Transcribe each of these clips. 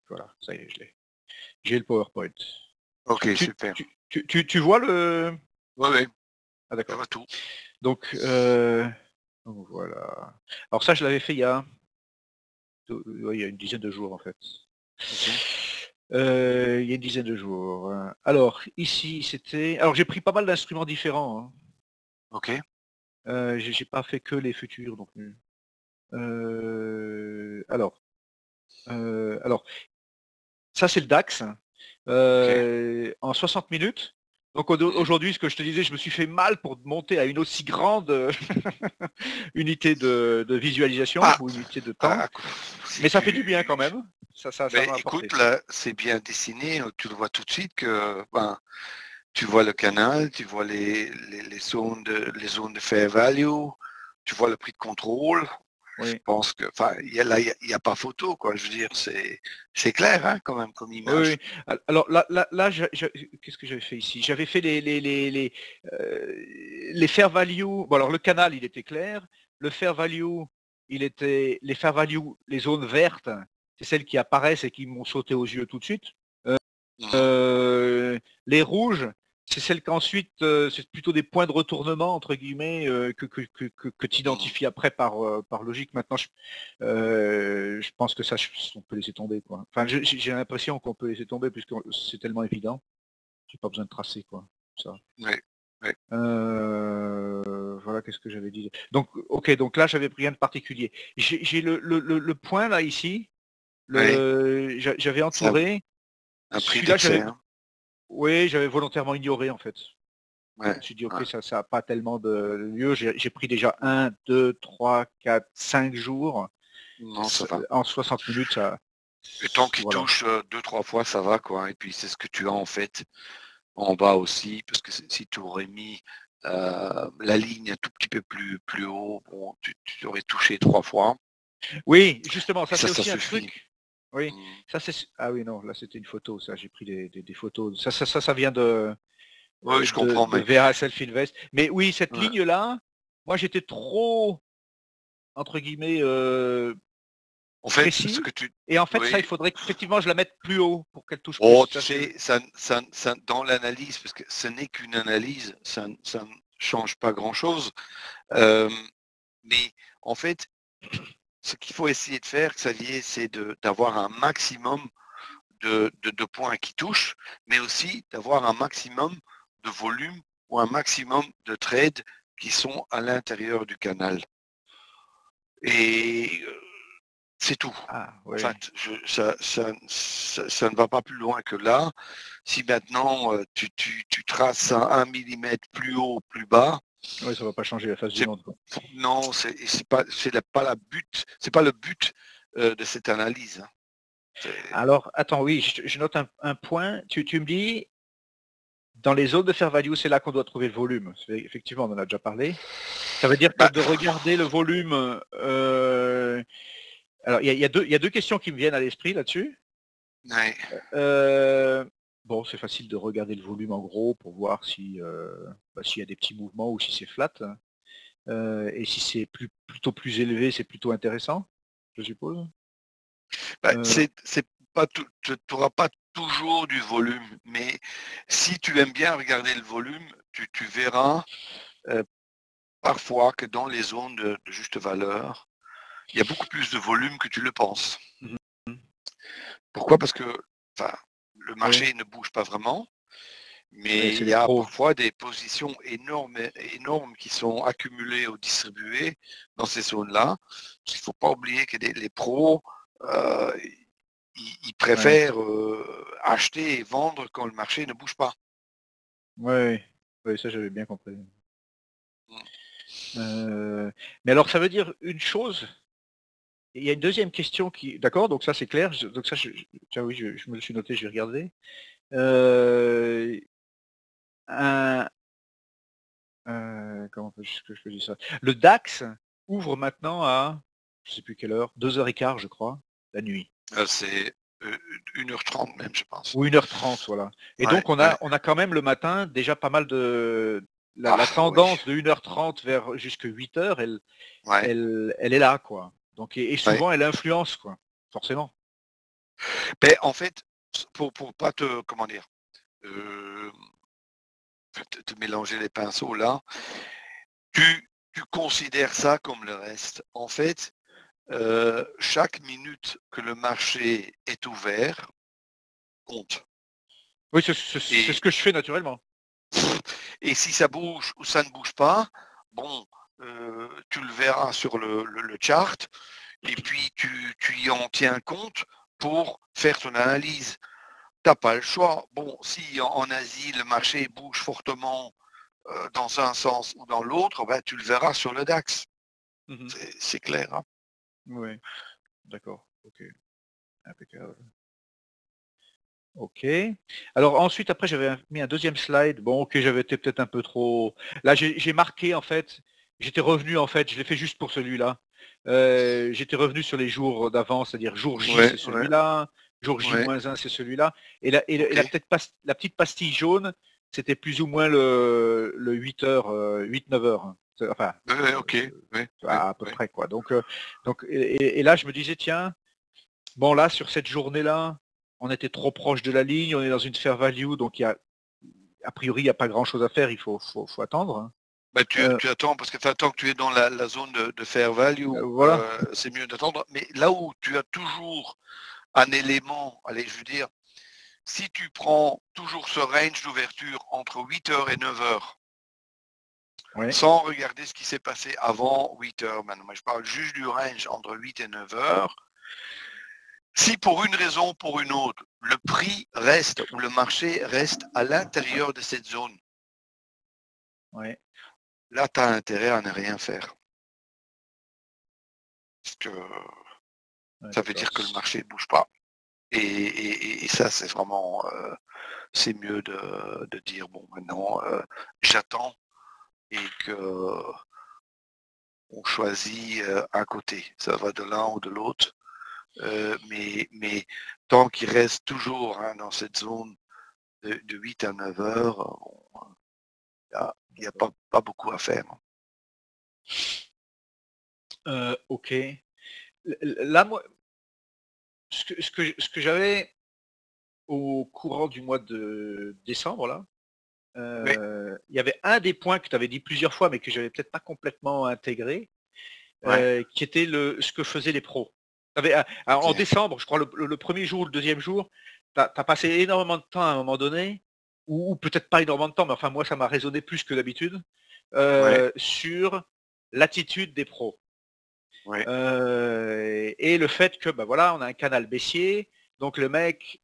Voilà, ça y est, je l'ai. J'ai le PowerPoint. Ok, Tu, super. tu vois le... Oui, oui, Ah je d'accord. vois tout. Donc, donc voilà. Alors ça, je l'avais fait ouais, il y a une dizaine de jours en fait. Ok, Il y a une dizaine de jours. Alors, ici, c'était... Alors, j'ai pris pas mal d'instruments différents, hein. ok, J'ai pas fait que les futurs non plus. Alors, alors, ça c'est le DAX, ok. en 60 minutes. Donc Mhm. aujourd'hui, ce que je te disais, je me suis fait mal pour monter à une aussi grande unité de visualisation Ah, ou unité de temps. ah, si Mais ça fait du bien quand tu... même. Ça Mais m'a apporté. écoute, là, c'est bien dessiné. Tu le vois tout de suite que ben, tu vois le canal, tu vois les zones de fair value, tu vois le prix de contrôle. Je Oui. pense que, enfin, il y a pas photo, quoi. Je veux dire, c'est clair, hein, quand même, comme Oui, image. oui. Alors là, qu'est-ce que j'avais fait ici? J'avais fait les fair value. Bon, alors le canal, il était clair. Le fair value, les fair value, les zones vertes, c'est celles qui apparaissent et qui m'ont sauté aux yeux tout de suite. Mhm. Les rouges, c'est celles qu'ensuite, c'est plutôt des points de retournement, entre guillemets, que tu Mhm. identifies après par logique. Maintenant, je pense que ça, on peut laisser tomber, quoi. Enfin, j'ai l'impression qu'on peut laisser tomber puisque c'est tellement évident. J'ai pas besoin de tracer, quoi. Ça. Oui, oui, Voilà, qu'est-ce que j'avais dit. Donc, ok, donc là, j'avais rien de particulier. J'ai le point là ici. oui. J'avais C'est entouré. un prix Celui-là, d'excès, hein. oui, j'avais volontairement ignoré en fait. Je Ouais, me suis dit, ok, ouais. ça n'a pas tellement de lieu. J'ai pris déjà 1, 2, 3, 4, 5 jours. Non, ça va. En 60 minutes, ça, Et tant qu'il voilà. touche deux, trois fois, ça va, quoi. Et puis, c'est ce que tu as, en fait, en bas aussi, parce que si tu aurais mis la ligne un tout petit peu plus haut, bon, tu aurais touché trois fois. Oui, justement, Et ça ça, c'est ça aussi un suffit. truc. Oui, Mm. ça c'est. Ah oui, non, là c'était une photo, ça. J'ai pris des photos. Ça vient Oui, je comprends, de mais VA Self-Invest. Mais oui, cette ouais. ligne-là, moi j'étais trop, entre guillemets, En fait, ce précis. que tu... Et en fait, ça, Oui, il faudrait qu'effectivement je la mette plus haut pour qu'elle touche plus. oh, tu Ça, c'est... sais, dans l'analyse, parce que ce n'est qu'une analyse, ça ne change pas grand-chose. Euh, mais en fait, ce qu'il faut essayer de faire, Xavier, c'est d'avoir un maximum de points qui touchent, mais aussi d'avoir un maximum de volume ou un maximum de trades qui sont à l'intérieur du canal. Et c'est tout. Ah En oui. fait, ça ne va pas plus loin que là. Si maintenant tu traces un millimètre plus haut, plus bas, Oui, ça va pas changer la face du c'est monde, quoi. non, pas la but, c'est pas le but de cette analyse, hein. Alors, attends, oui, je note un point. Tu me dis, dans les zones de fair value, c'est là qu'on doit trouver le volume. Effectivement, on en a déjà parlé. Ça veut dire que Bah, de regarder le volume. Alors, il y a deux questions qui me viennent à l'esprit là-dessus. ouais, Euh, bon, c'est facile de regarder le volume en gros pour voir si s'il y a des petits mouvements ou si c'est flat. Et si c'est plutôt plus élevé, c'est plutôt intéressant, je suppose. bah, Euh, c'est pas tout, tu n'auras pas toujours du volume, mais si tu aimes bien regarder le volume, tu verras euh, parfois que dans les zones de juste valeur, il y a beaucoup plus de volume que tu le penses. mhm. Pourquoi? Parce que enfin, le Oui, marché ne bouge pas vraiment, mais mais c'est il y les a pros. parfois des positions énormes qui sont accumulées ou distribuées dans ces zones-là. Il ne faut pas oublier que les pros, euh, ils Ouais. préfèrent acheter et vendre quand le marché ne bouge pas. Ouais, ouais, ça j'avais bien compris. Mm. Mais alors ça veut dire une chose. Il y a une deuxième question qui. D'accord, donc ça c'est clair. Donc ça, tiens, oui, je me le suis noté, je vais regarder. Euh, un, comment est-ce que je peux dire ça? Le DAX ouvre maintenant à, je sais plus quelle heure, 2h15, je crois, la nuit. C'est 1h30 même, je pense. Ou 1h30, voilà. Et Ouais, donc ouais. on a quand même le matin déjà pas mal de. La Ah oui, tendance de 1h30 vers jusque 8h, ouais, elle est là, quoi. Donc, et ouais. souvent elle influence, quoi. Forcément. Ben, en fait, pour pas te, comment dire, euh, te mélanger les pinceaux là, tu considères ça comme le reste. En fait, chaque minute que le marché est ouvert compte. Oui, c'est ce Et, que je fais naturellement. et si ça bouge ou ça ne bouge pas, bon, tu le verras sur le chart, et puis tu y en tiens compte pour faire ton analyse. T'as pas le choix. Bon, si en Asie le marché bouge fortement dans un sens ou dans l'autre, ben, tu le verras sur le DAX. Mhm. C'est clair. Hein. Oui, d'accord. Ok, impeccable. Ok. Alors ensuite, après, j'avais mis un deuxième slide. Bon, ok, j'avais été peut-être un peu trop. Là, j'ai marqué en fait. J'étais revenu en fait. Je l'ai fait juste pour celui-là. J'étais revenu sur les jours d'avant, c'est-à-dire jour J, Ouais, c'est ouais, celui-là. Jour ouais. J-1, c'est celui-là. Et Ok. la petite pastille jaune, c'était plus ou moins le 8 heures, 8-9 heures. Enfin, Ouais, ok. Ouais, ouais, à peu ouais. près quoi. Et là, je me disais, tiens. Bon, là, sur cette journée-là, on était trop proche de la ligne, on est dans une fair value, donc a priori, il n'y a pas grand-chose à faire, faut attendre. Hein. Bah, Euh, tu attends, parce que tant que tu es dans la zone de fair value, voilà. c'est mieux d'attendre. Mais là où tu as toujours un élément, allez, je veux dire, si tu prends toujours ce range d'ouverture entre 8 heures et 9 heures, Ouais. sans regarder ce qui s'est passé avant 8 heures maintenant, mais je parle juste du range entre 8 et 9 heures, si pour une raison ou pour une autre, le prix reste ou le marché reste à l'intérieur de cette zone, Ouais. là, tu as intérêt à ne rien faire. Parce que Ouais, ça veut d'accord. dire que le marché ne bouge pas. Et ça, c'est vraiment, c'est mieux de dire, bon, maintenant, j'attends et que on choisit un côté. Ça va de l'un ou de l'autre. Mais tant qu'il reste toujours hein, dans cette zone de 8 à 9 heures, il n'y a D'accord. pas beaucoup à faire. Ok. Là, moi, ce que j'avais au courant du mois de décembre, là, Oui, il y avait un des points que tu avais dit plusieurs fois, mais que j'avais peut-être pas complètement intégré, ouais, qui était ce que faisaient les pros. ok. En décembre, je crois le premier jour ou le deuxième jour, tu as passé énormément de temps à un moment donné, ou peut-être pas énormément de temps, mais enfin moi ça m'a résonné plus que d'habitude, Ouais, sur l'attitude des pros. ouais. Et le fait que bah voilà, on a un canal baissier, donc le mec,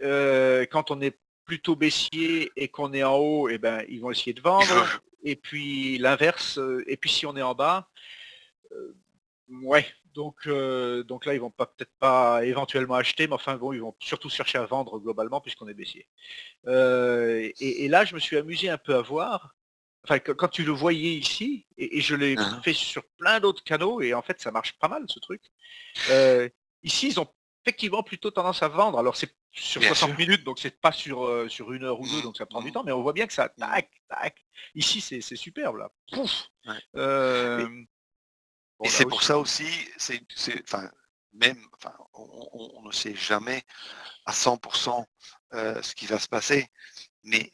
quand on est plutôt baissier et qu'on est en haut, et ben ils vont essayer de Il vendre, veut. et puis l'inverse, et puis si on est en bas, ouais, donc là, ils vont pas peut-être pas éventuellement acheter, mais enfin bon, ils vont surtout chercher à vendre globalement puisqu'on est baissier. Et là, je me suis amusé un peu à voir, enfin quand tu le voyais ici, et je l'ai Hein, fait sur plein d'autres canaux, et en fait, ça marche pas mal ce truc. Euh, Ici, ils ont effectivement plutôt tendance à vendre. Alors c'est sur bien 60 sûr. minutes, donc c'est pas sur une heure ou deux, Mm, donc ça prend du mm, temps, mais on voit bien que ça mm, tac, tac. Ici, c'est superbe là. Pouf. ouais. Euh, Et bon là c'est pour ça aussi. aussi, enfin, même, enfin, on ne sait jamais à 100% ce qui va se passer, mais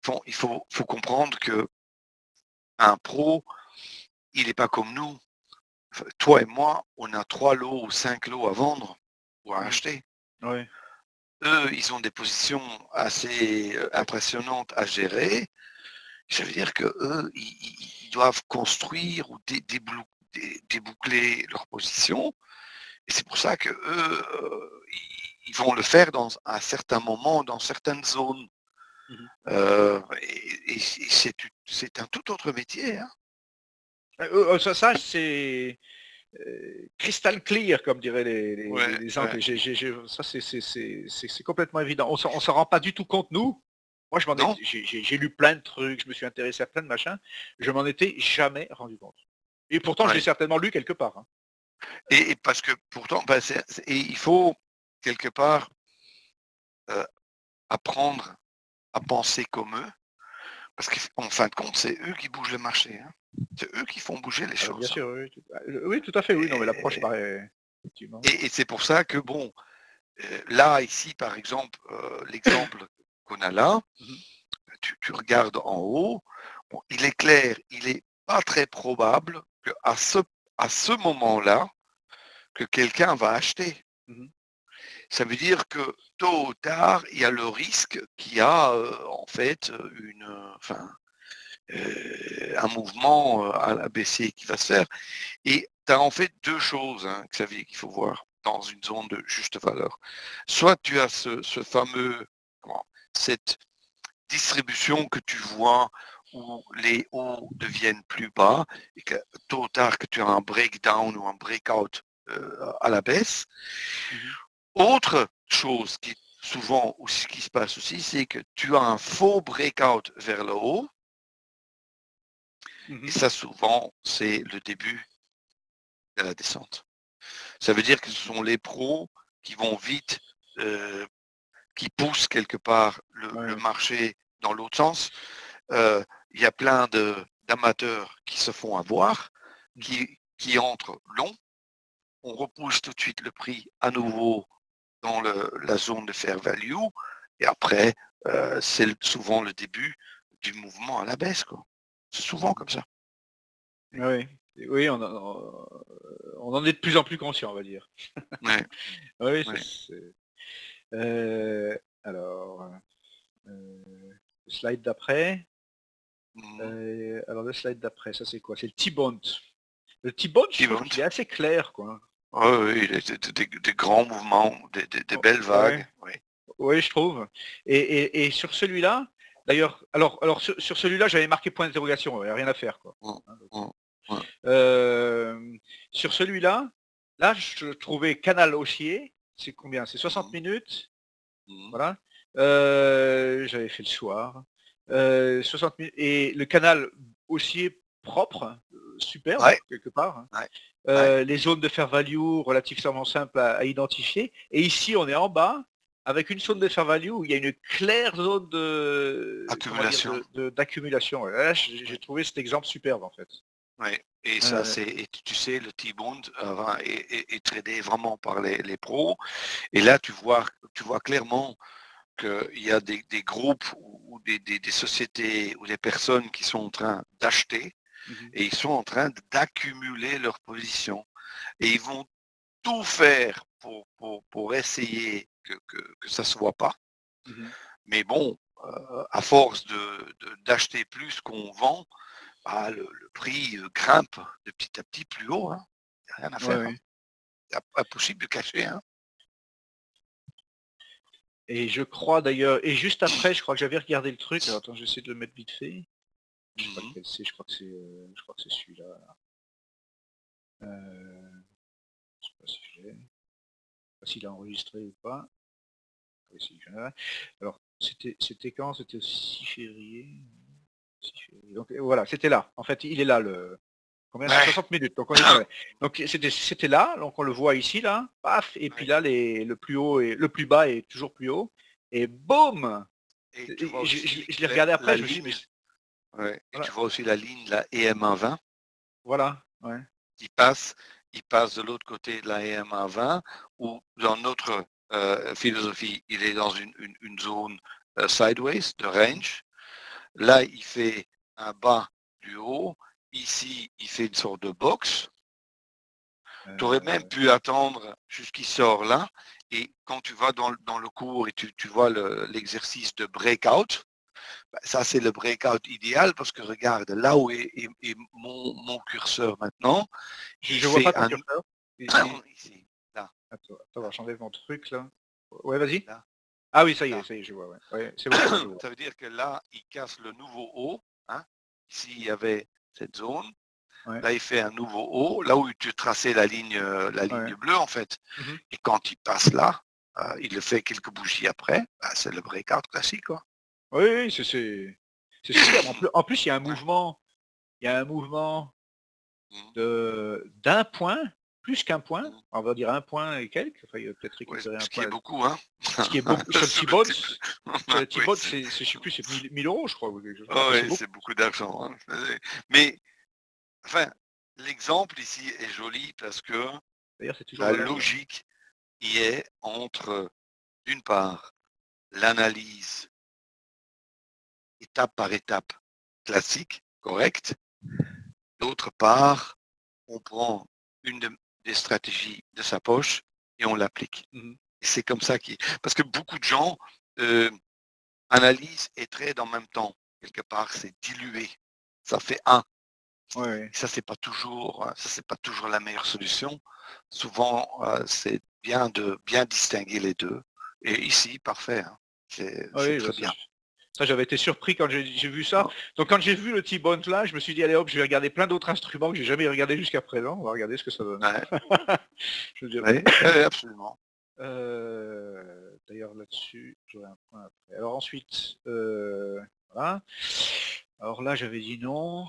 bon, faut comprendre que un pro, il n'est pas comme nous. Enfin, toi et moi, on a 3 lots ou 5 lots à vendre ou à Mhm. acheter. Ouais. Eux, ils ont des positions assez impressionnantes à gérer. Ça veut dire que eux, ils doivent construire ou déboucler leur position. Et c'est pour ça que eux, ils vont le faire dans un certain moment, dans certaines zones. Mhm. Et c'est un tout autre métier. Hein. Ça, c'est crystal clear, comme diraient Ouais, les ouais. Anglais. Ça, c'est complètement évident. On s'en rend pas du tout compte, nous. Moi, Non? j'ai lu plein de trucs, je me suis intéressé à plein de machins. Je m'en étais jamais rendu compte. Et pourtant, je l'ai Ouais. certainement lu quelque part. Hein. Et parce que pourtant, ben, et il faut quelque part apprendre à penser comme eux, parce qu'en fin de compte, c'est eux qui bougent le marché. Hein. C'est eux qui font bouger les Bien choses. Hein. sûr, oui, oui, tout à fait, oui. Non, mais l'approche Et, paraît effectivement. et c'est pour ça que, bon, là, ici, par exemple, l'exemple qu'on a là, Mhm. tu regardes en haut, bon, il est clair, il n'est pas très probable à ce moment-là, que quelqu'un va acheter. Mhm. Ça veut dire que tôt ou tard, il y a le risque qu'il y a en fait un mouvement à la baissière qui va se faire. Et tu as en fait deux choses, hein, Xavier, qu'il faut voir dans une zone de juste valeur. Soit tu as ce fameux, cette distribution que tu vois où les hauts deviennent plus bas et que tôt ou tard que tu as un breakdown ou un breakout à la baisse. Mhm. Autre chose qui souvent aussi qui se passe aussi, c'est que tu as un faux breakout vers le haut et Mhm. ça souvent c'est le début de la descente. Ça veut dire que ce sont les pros qui vont vite, qui poussent quelque part le Ouais. marché dans l'autre sens. Il y a plein d'amateurs qui se font avoir, qui entrent long. On repousse tout de suite le prix à nouveau dans la zone de fair value. Et après, c'est souvent le début du mouvement à la baisse, quoi. C'est souvent comme ça. Oui, oui, on en est de plus en plus conscient, on va dire. Ouais, Oui, ouais. alors, le slide d'après. Mhm. Alors le slide d'après, ça c'est quoi? C'est le T-Bond. Le T-Bond, je trouve T-bond. qu'il est assez clair, quoi. Oui, oui, des grands mouvements, des Oh, belles ouais, vagues. Oui. ouais, je trouve. Et sur celui-là, d'ailleurs, alors sur celui-là, j'avais marqué point d'interrogation, il n'y a rien à faire, quoi. Mm, Hein, mm, mm, sur celui-là, là, je trouvais canal haussier, c'est combien? C'est 60 mm, minutes, mm. voilà. J'avais fait le soir. 60 minutes, et le canal haussier propre, superbe, Ouais, quelque part, hein. ouais, ouais. Les zones de fair value relativement simples à identifier. Et ici, on est en bas, avec une zone de fair value où il y a une claire zone de, comment dire, Accumulation. d'accumulation. Et là, j'ai Ouais, trouvé cet exemple superbe, en fait. ouais. Et ça, Euh, et tu sais, le T-bond est tradé vraiment par les pros. Et là, tu vois clairement qu'il y a des groupes ou des sociétés ou des personnes qui sont en train d'acheter mhm, et ils sont en train d'accumuler leur position. Et ils vont tout faire pour essayer que ça ne se voit pas. mhm. Mais bon, à force d'acheter plus qu'on vend, bah, le prix grimpe de petit à petit plus haut. Hein. Il n'y a rien à Ouais, faire. Hein. ouais. Impossible de cacher. Hein. Et je crois d'ailleurs, et juste après, je crois que j'avais regardé le truc. Alors attends, j'essaie de le mettre vite fait. Je sais pas Mhm. lequel c'est, je crois que c'est celui-là. Je sais pas si je l'ai, pas s'il a enregistré ou pas. Oui, si, alors, c'était quand? C'était le 6 février. 6 février. Donc voilà, c'était là. En fait, il est là le. Combien c'est? Ouais. 60 minutes. Donc on est dans donc c'était là, donc on le voit ici, là, paf, et puis Ouais. là, le plus haut et le plus bas est toujours plus haut. Et boum! Et tu vois Et aussi je l'ai regardé après, la je me suis dit, ligne. mais Ouais. Et tu voilà, vois aussi la ligne, la EMA20, voilà, ouais. qui passe, il passe de l'autre côté de la EMA20, ou dans notre philosophie, il est dans une zone sideways, de range. Là, il fait un bas du haut. Ici, il fait une sorte de box. Tu aurais même Euh, pu attendre jusqu'il sort là. Et quand tu vas dans le cours et tu vois l'exercice de breakout, bah, ça c'est le breakout idéal parce que regarde, là où est mon curseur maintenant, il je vois pas fait ton un... curseur. Ici, là, Attends, j'enlève mon truc là. Ouais, vas-y. là, Ah oui, là. ça y est, je vois, ouais. Ouais, c'est bon, je vois. Ça veut dire que là, il casse le nouveau haut. Hein. Ici, il y avait cette zone. Ouais, Là, il fait un nouveau haut, là où tu traçais la ouais. ligne bleue, en fait. Mhm. Et quand il passe là, il le fait quelques bougies après, bah, c'est le breakout classique, quoi. Oui, oui, c'est superbe. En plus, il y a un Ouais. mouvement, il y a un mouvement Mhm. d'un point, plus qu'un point, Mhm. on va dire un point et quelques, enfin, il va peut-être Ouais, récupérer un ce qui est point, beaucoup, hein. ce qui est beaucoup sur le Sur le T-Bot. type. Sur le Oui, T-Bot, je sais plus, c'est 1000 euros, je crois, ou quelque chose comme ça. oh, Enfin, c'est oui, beaucoup. c'est beaucoup d'argent. Hein. Mais, enfin, l'exemple ici est joli parce que D'ailleurs, c'est toujours la valable. logique il est entre, d'une part, l'analyse étape par étape classique, correcte. D'autre part, on prend des stratégies de sa poche et on l'applique. Mhm. Et c'est comme ça parce que beaucoup de gens analysent et trade en même temps. Quelque part, c'est dilué. Ça fait un. Ouais. Ça, c'est pas toujours la meilleure solution. Souvent, c'est bien de bien distinguer les deux. Et ici, parfait. Hein. C'est Oui, très bien. ça, j'avais été surpris quand j'ai vu ça. Donc quand j'ai vu le T-Bone là, je me suis dit, allez hop, je vais regarder plein d'autres instruments que j'ai jamais regardé jusqu'à présent. On va regarder ce que ça donne. Ouais, Je veux dire. ouais, absolument. D'ailleurs là-dessus, j'aurai un point après. Alors ensuite, voilà. Alors là, j'avais dit non.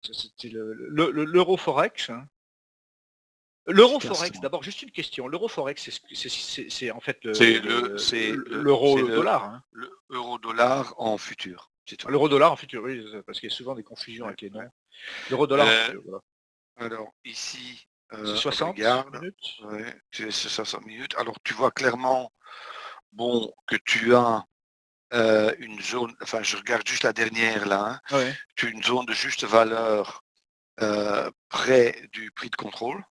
Ça, c'était l'Euroforex. Hein. L'Euroforex, d'abord, juste une question. L'Euroforex, c'est en fait C'est l'euro-dollar. Hein. le euro-dollar en futur. L'euro-dollar en futur, oui, parce qu'il y a souvent des confusions avec les noms. L'euro-dollar en futur, voilà. Alors ici, C'est 60 regarde, minutes. ouais, c'est 60 minutes. Alors tu vois clairement, bon, que tu as une zone, enfin je regarde juste la dernière là, hein, Ouais. tu as une zone de juste valeur près du prix de contrôle.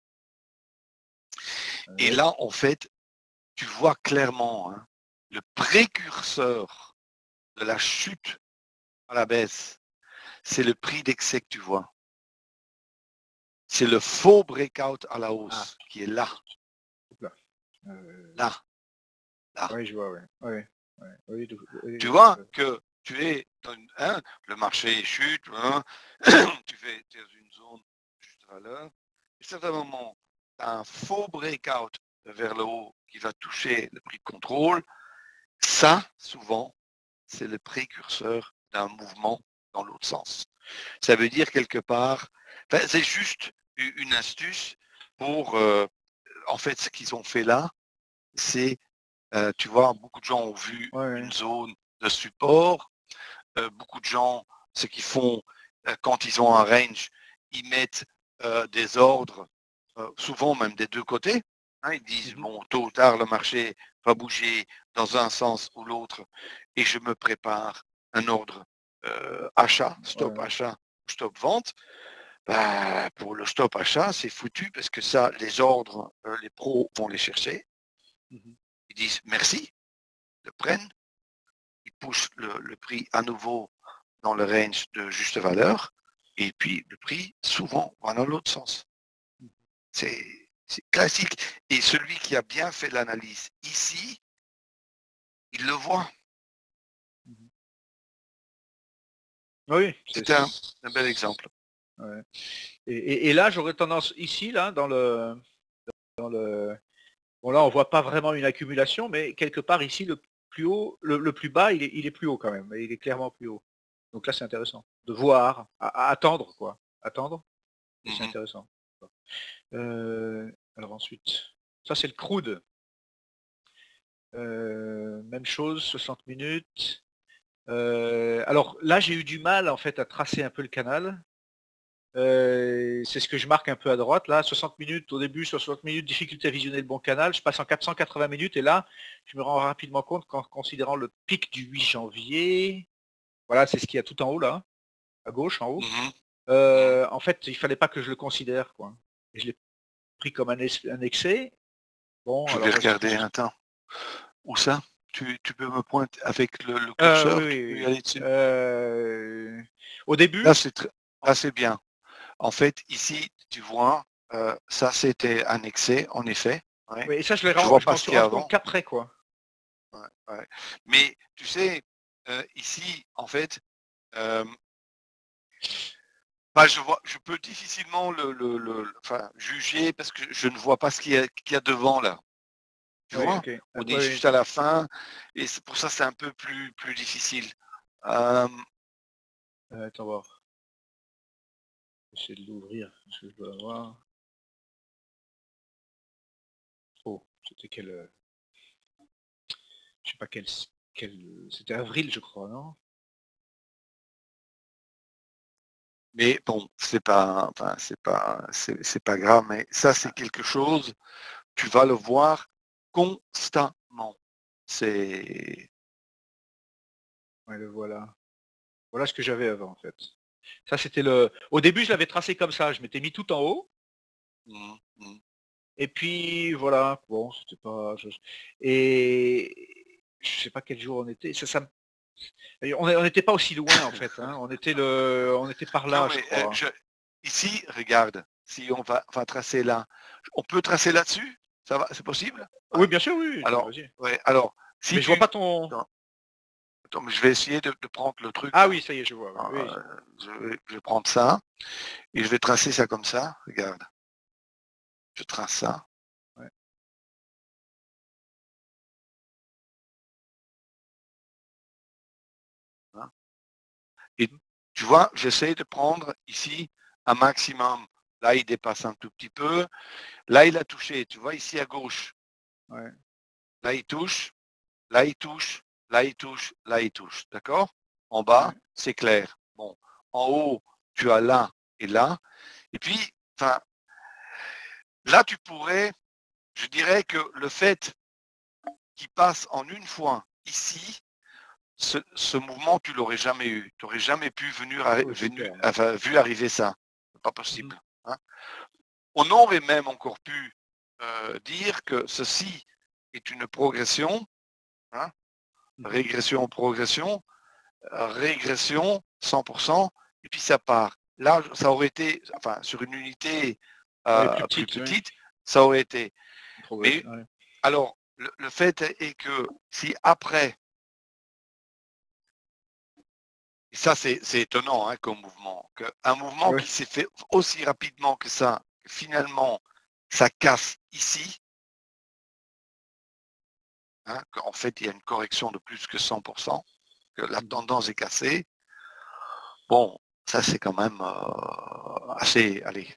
Et Ouais. là, en fait, tu vois clairement hein, le précurseur de la chute à la baisse, c'est le prix d'excès que tu vois. C'est le faux breakout à la hausse qui est là. Là. Là. Là. Oui, je vois, ouais. Ouais. Oui, Tu vois que tu es dans le marché chute, hein, tu es dans une zone de juste valeur. À un certain moment, tu as un faux breakout vers le haut qui va toucher le prix de contrôle. Ça, souvent, c'est le précurseur d'un mouvement dans l'autre sens. Ça veut dire quelque part, c'est juste une astuce pour, en fait, ce qu'ils ont fait là, c'est, tu vois, beaucoup de gens ont vu une zone de support. Beaucoup de gens, ce qu'ils font quand ils ont un range, ils mettent des ordres, souvent même des deux côtés. Hein, ils disent, bon, tôt ou tard, le marché va bouger dans un sens ou l'autre et je me prépare un ordre achat, stop achat, stop vente. Bah, pour le stop achat, c'est foutu parce que ça, les ordres, les pros vont les chercher. Ils disent merci, le prennent, ils poussent le prix à nouveau dans le range de juste valeur, et puis le prix, souvent, va dans l'autre sens. C'est classique. Et celui qui a bien fait l'analyse ici, il le voit. Oui, c'est un bel exemple. Ouais. Et là, j'aurais tendance ici, là, dans le... Bon, là, on voit pas vraiment une accumulation, mais quelque part ici, le plus haut, le plus bas, il est plus haut quand même. Il est clairement plus haut. Donc là, c'est intéressant de voir, à attendre, quoi. Attendre, c'est intéressant. Alors ensuite, ça c'est le crude. Même chose, 60 minutes. Alors là, j'ai eu du mal en fait à tracer un peu le canal. C'est ce que je marque un peu à droite là, 60 minutes au début, 60 minutes, difficulté à visionner le bon canal, je passe en 480 minutes et là, je me rends rapidement compte qu'en considérant le pic du 8 janvier, voilà, c'est ce qu'il y a tout en haut là, à gauche en haut, en fait, il fallait pas que je le considère, quoi. Et je l'ai pris comme un excès. Bon, je alors vais regarder un temps. Où ça tu peux me pointer avec le oui, curseur, tu peux y oui. aller dessus. Au début, Là, c'est bien. En fait, ici, tu vois, ça c'était un excès, en effet. Ouais. oui, et ça, je vois pas m'en ce suis qu'il y a rendu compte avant. qu'après, quoi. Ouais. Mais tu sais, ici, en fait, bah, je peux difficilement juger parce que je ne vois pas ce qu'il y a devant là. Tu Oui, vois, ok. on est Oui, juste à la fin et c'est pour ça c'est un peu plus difficile. attends voir. J'essaie de l'ouvrir, parce que je dois avoir. Oh, c'était quel. Je sais pas quel. C'était avril, je crois, non? Mais bon, c'est pas grave, mais ça c'est quelque chose tu vas le voir constamment. C'est Ouais, le voilà. Voilà ce que j'avais avant, en fait. Ça, c'était le au début, je l'avais tracé comme ça, je m'étais mis tout en haut mmh, mmh. et puis voilà, bon, c'était pas et je sais pas quel jour on était, ça me et on n'était pas aussi loin, en fait, hein. On était par Non, là, je mais crois. ici, regarde, si on va tracer là, on peut tracer là-dessus? Ça va, c'est possible? Ouais. Oui, bien sûr, oui, oui, Alors, vas-y. ouais, alors, si Mais je vois tu pas ton attends, attends, mais je vais essayer de prendre le truc ah là. oui, ça y est, je vois, oui, oui. Je vais prendre ça et je vais tracer ça comme ça. Regarde, je trace ça. Ouais. Hein. Et tu vois, j'essaie de prendre ici un maximum. Là, il dépasse un tout petit peu. Là, il a touché. Tu vois, ici à gauche. Ouais, Là, il touche. Là, il touche. Là, il touche. Là, il touche. D'accord? En bas, ouais. c'est clair. Bon. En haut, tu as là et là. Et puis, enfin, là, tu pourrais, je dirais que le fait qu'il passe en une fois ici, ce mouvement, tu l'aurais jamais eu. Tu n'aurais jamais pu Oui, c'est clair, ouais. enfin, vu arriver ça. C'est pas Mmh. possible. Hein. On aurait même encore pu dire que ceci est une progression, hein, Mmh. régression, progression, régression 100%, et puis ça part. Là, ça aurait été, enfin, sur une unité Ouais, plus plus petite, oui. petite, ça aurait été. Une progression, Mais ouais. alors, le fait est que si après, et ça c'est étonnant hein, comme mouvement, qu'un mouvement Ouais. qui s'est fait aussi rapidement que ça, finalement, ça casse ici, hein, qu'en fait il y a une correction de plus que 100%, que la Mmh. tendance est cassée, bon, ça c'est quand même assez, allez,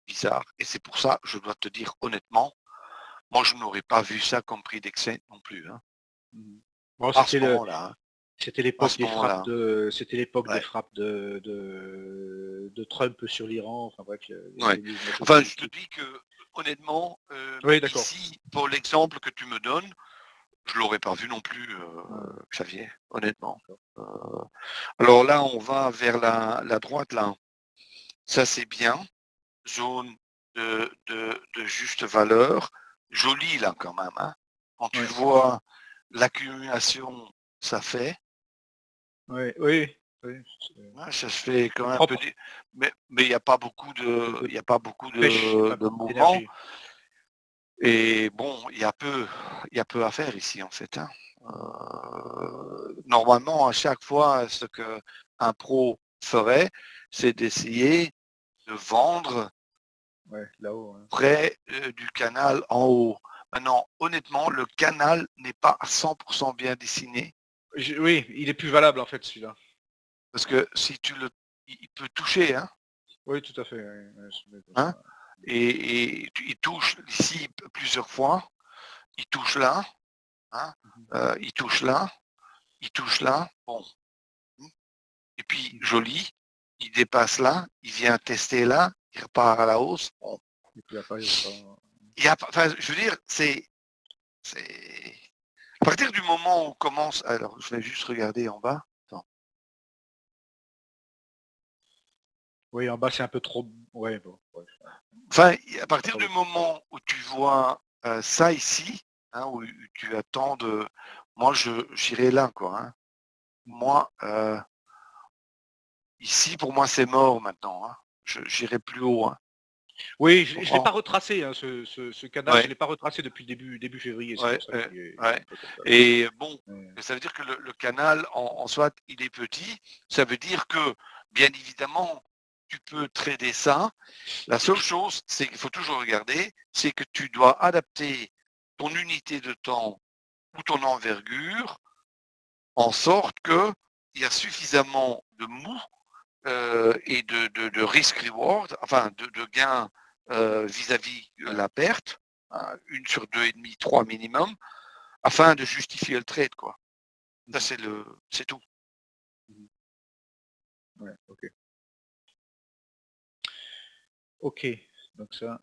bizarre. Et c'est pour ça, je dois te dire honnêtement, moi je n'aurais pas vu ça comme prix d'excès non plus, hein, Mmh. Bon, à ce moment-là, hein, c'était à l'époque ce des frappes moment-là. de c'était l'époque des Ouais, frappes de Trump sur l'Iran, enfin bref, il y avait ouais. des mouvements Enfin, je te géopolitiques. dis que honnêtement, Oui, d'accord. ici, pour l'exemple que tu me donnes, je l'aurais pas vu non plus, Ouais, Xavier, honnêtement. d'accord. Euh, alors là, on va vers la droite là. Ça c'est bien. Zone de juste valeur. Joli là quand même. Hein. Quand tu Ouais, vois l'accumulation, ça fait. ouais, oui, oui, c'est Hein, ça se fait quand c'est même un peu. propre, Mais il n'y a pas beaucoup de, de il y a pas beaucoup pêche, il y a pas de beaucoup mouvements. d'énergie. Et bon, il y a peu à faire ici en fait. Hein. Mmh. Normalement, à chaque fois, ce que un pro ferait, c'est d'essayer de vendre Ouais, là-haut, ouais. près du canal en haut. Maintenant, honnêtement, le canal n'est pas à 100% bien dessiné Oui, il est plus valable en fait celui-là. parce que si tu le, il peut toucher, hein, Oui, tout à fait, oui, ouais, je mets comme hein, ça. il touche ici plusieurs fois, il touche là, hein, Mmh. il touche là, il touche là, bon, et puis Mmh. joli, il dépasse là, il vient tester là, il repart à la hausse. Bon, Et puis après il repart. il y a, enfin, je veux dire, c'est, à partir du moment où on commence, alors je vais juste regarder en bas. Attends. Oui, en bas c'est un peu trop ouais, bon, ouais, Enfin, à ça a partir pas du beaucoup. moment où tu vois ça ici, hein, où tu attends de, moi j'irai là quoi. Hein. Mmh. Moi, ici pour moi c'est mort maintenant. Hein. J'irai plus haut. Hein. Oui, Tu je l'ai pas comprends? retracé, hein, ce canal, je Ouais, l'ai pas retracé depuis début février, c'est ouais, pour ça ouais, qu'il est ouais. un peu comme ça. Et bon, Mais ça veut dire que le canal en soi il est petit. Ça veut dire que bien évidemment tu peux trader ça. La seule chose, c'est qu'il faut toujours regarder, c'est que tu dois adapter ton unité de temps ou ton envergure en sorte que il y a suffisamment de mou et de risk-reward, enfin de gains vis-à-vis de la perte, hein, une sur deux et demi, trois minimum, afin de justifier le trade, quoi. Ça mmh c'est tout. mh. Ouais, OK. OK, donc ça,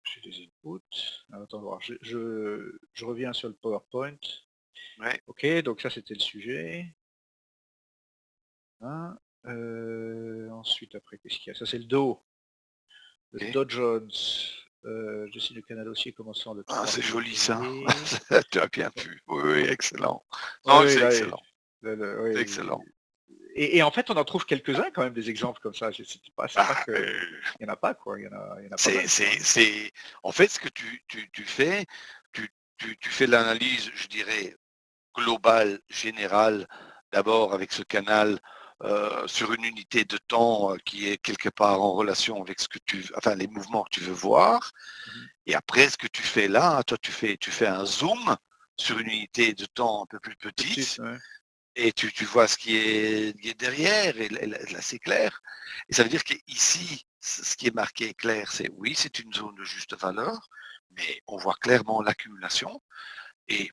j'ai des output. Alors, attends voir, je reviens sur le PowerPoint. Ouais. Ok, donc ça c'était le sujet. Hein, ensuite, après, qu'est-ce qu'il y a? Ça c'est le dos. Le Ok. Dow Jones. Je suis le canal haussier commençant le Ah, 3 c'est joli ça. février. Tu as bien pu. Oui, oui, excellent. Oui, Non, oui, c'est là, excellent. C'est oui. excellent. Et en fait, on en trouve quelques-uns quand même, des exemples comme ça. C'est pas Bah, que... Il y en a pas, quoi. Il y en a pas mal, quoi. Hein. en fait, ce que tu fais, tu fais l'analyse, je dirais, globale, générale, d'abord avec ce canal sur une unité de temps qui est quelque part en relation avec enfin, les mouvements que tu veux voir. Mhm. Et après, ce que tu fais là, toi, tu fais un zoom sur une unité de temps un peu plus Plus petite, petite ouais. et tu vois ce qui est derrière et là, c'est clair. Et ça veut dire qu'ici, ce qui est marqué clair, c'est oui, c'est une zone de juste valeur, mais on voit clairement l'accumulation et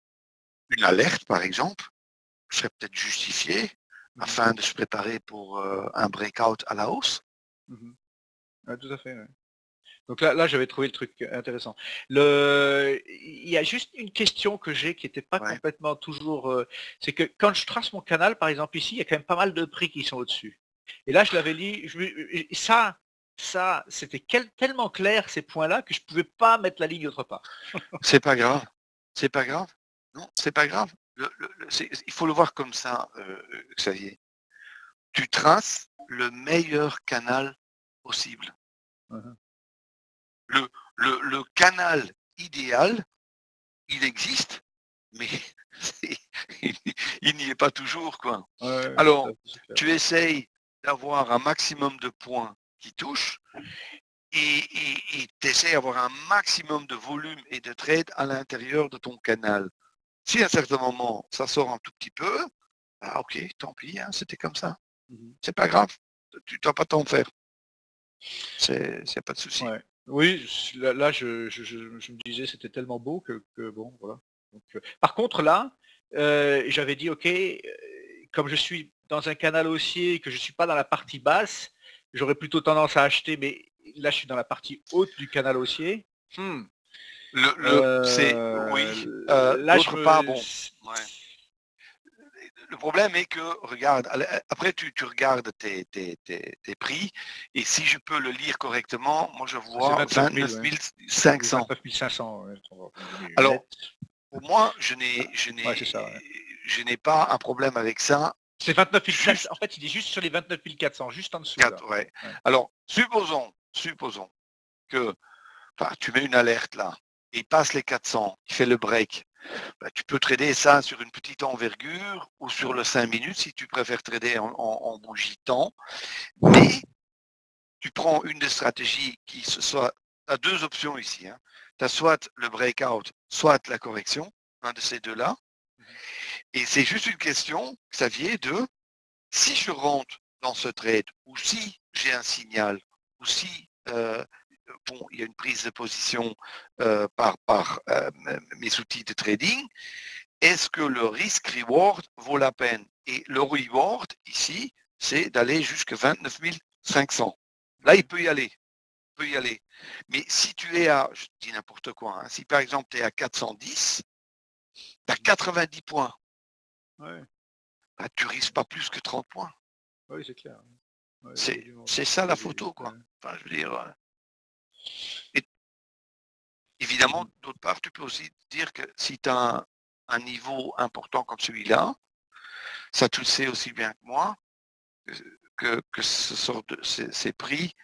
une alerte, par exemple, serait peut-être justifiée Mhm. afin de se préparer pour un breakout à la hausse. Mhm. Ouais, tout à fait. Ouais. Donc là, j'avais trouvé le truc intéressant. Il y a juste une question que j'ai qui n'était pas Ouais. complètement toujours... c'est que quand je trace mon canal, par exemple ici, il y a quand même pas mal de prix qui sont au-dessus. Et là, je l'avais dit, c'était tellement clair ces points-là que je pouvais pas mettre la ligne autre part. C'est pas grave. C'est pas grave. Non, c'est pas grave. Il faut le voir comme ça, Xavier. Tu traces le meilleur canal possible. Mhm. Le canal idéal, il existe, mais c'est- il n'y est pas toujours, quoi. Ouais, Alors, c'est clair. tu essayes d'avoir un maximum de points qui touchent et tu essaies d'avoir un maximum de volume et de trade à l'intérieur de ton canal. Si à un certain moment, ça sort un tout petit peu, ah ok, tant pis, hein, c'était comme ça. Mhm. C'est pas grave, tu ne dois pas t'en faire. C'est pas de souci. Ouais. Oui, là, je me disais c'était tellement beau que bon, voilà. Donc, par contre là, j'avais dit ok, comme je suis dans un canal haussier, que je suis pas dans la partie basse, j'aurais plutôt tendance à acheter, mais là je suis dans la partie haute du canal haussier. Hmm. Oui. Là je D'autre part, me... bon, ouais. Le problème est que, regarde, après tu regardes tes prix, et si je peux le lire correctement, moi je C'est vois 29 000, 29 ouais. Ou 500. 29 500, ouais. On va prendre mes Alors, lunettes. pour moi, Ouais, c'est ça. Ouais. je n'ai pas un problème avec ça. C'est 29 400. En Juste fait, il est juste sur les 29 400, juste en dessous là. 4, ouais. Ouais. Alors, supposons que, enfin, tu mets une alerte là, et il passe les 400, il fait le break. Ben, tu peux trader ça sur une petite envergure ou sur Ouais. le 5 minutes si tu préfères trader en bougie temps. Mais tu prends une des stratégies qui se soit, tu as deux options ici. Hein. Tu as soit le breakout, soit la correction, un de ces deux-là. Mhm. Et c'est juste une question, Xavier, de si je rentre dans ce trade ou si j'ai un signal ou si bon, il y a une prise de position par mes outils de trading, est-ce que le risk-reward vaut la peine? Et le reward, ici, c'est d'aller jusqu'à 29 500. Là, il Mhm. peut y aller. Peut y aller. Mais si tu es à, je dis n'importe quoi, hein, si par exemple tu es à 410, tu as 90 points. Ouais. Bah, tu risques pas plus que 30 points. Oui, c'est clair. Ouais, il y a C'est du monde. c'est ça Il y a la des... photo, ouais. quoi. Enfin, je veux dire, et évidemment, Mhm. d'autre part, tu peux aussi dire que si tu as un niveau important comme celui-là, ça tu le sais aussi bien que moi, que ce sort de ces prix,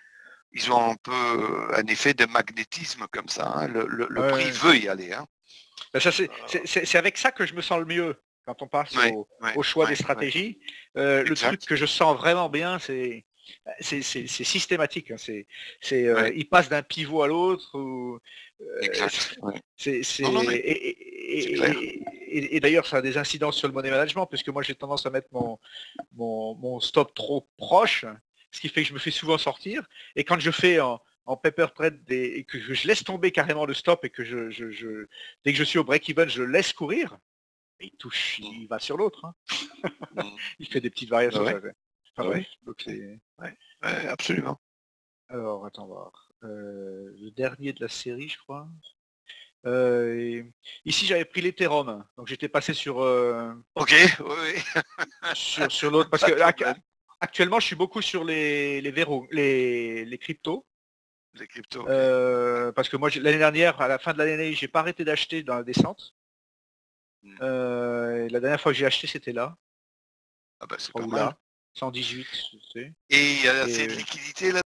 ils ont un peu un effet de magnétisme comme ça. Hein. Le prix Ouais. veut y aller. Hein. Ben, ça, c'est avec ça que je me sens le mieux quand on passe Ouais, ouais, au choix des ouais, ouais. stratégies. Le truc Exact. que je sens vraiment bien, c'est systématique. Hein. Ouais, Il passe d'un pivot à l'autre. Euh, exact. Ouais. c'est Non, non, mais c'est clair. et d'ailleurs, ça a des incidences sur le money management, puisque moi j'ai tendance à mettre mon stop trop proche, ce qui fait que je me fais souvent sortir. Et quand je fais en paper trade et que je laisse tomber carrément le stop et que dès que je suis au break-even, je le laisse courir, il touche, Mm, il va sur l'autre. Hein. mm. Il fait des petites Bah variations. ouais, Enfin bah bref, ouais, donc c'est... ouais, ouais, absolument. Alors, attends voir. Le dernier de la série, je crois. Ici j'avais pris l'Ethereum, donc j'étais passé sur, Ok, oui, sur l'autre, parce pas que de problème. actuellement je suis beaucoup sur les verrous, les cryptos. Les cryptos, ok. Parce que moi l'année dernière, à la fin de l'année, j'ai pas arrêté d'acheter dans la descente. Hmm. La dernière fois que j'ai acheté, c'était là, Ah bah je c'est crois, pas ou mal. là, 118, tu sais. Et il y a assez de Et liquidité là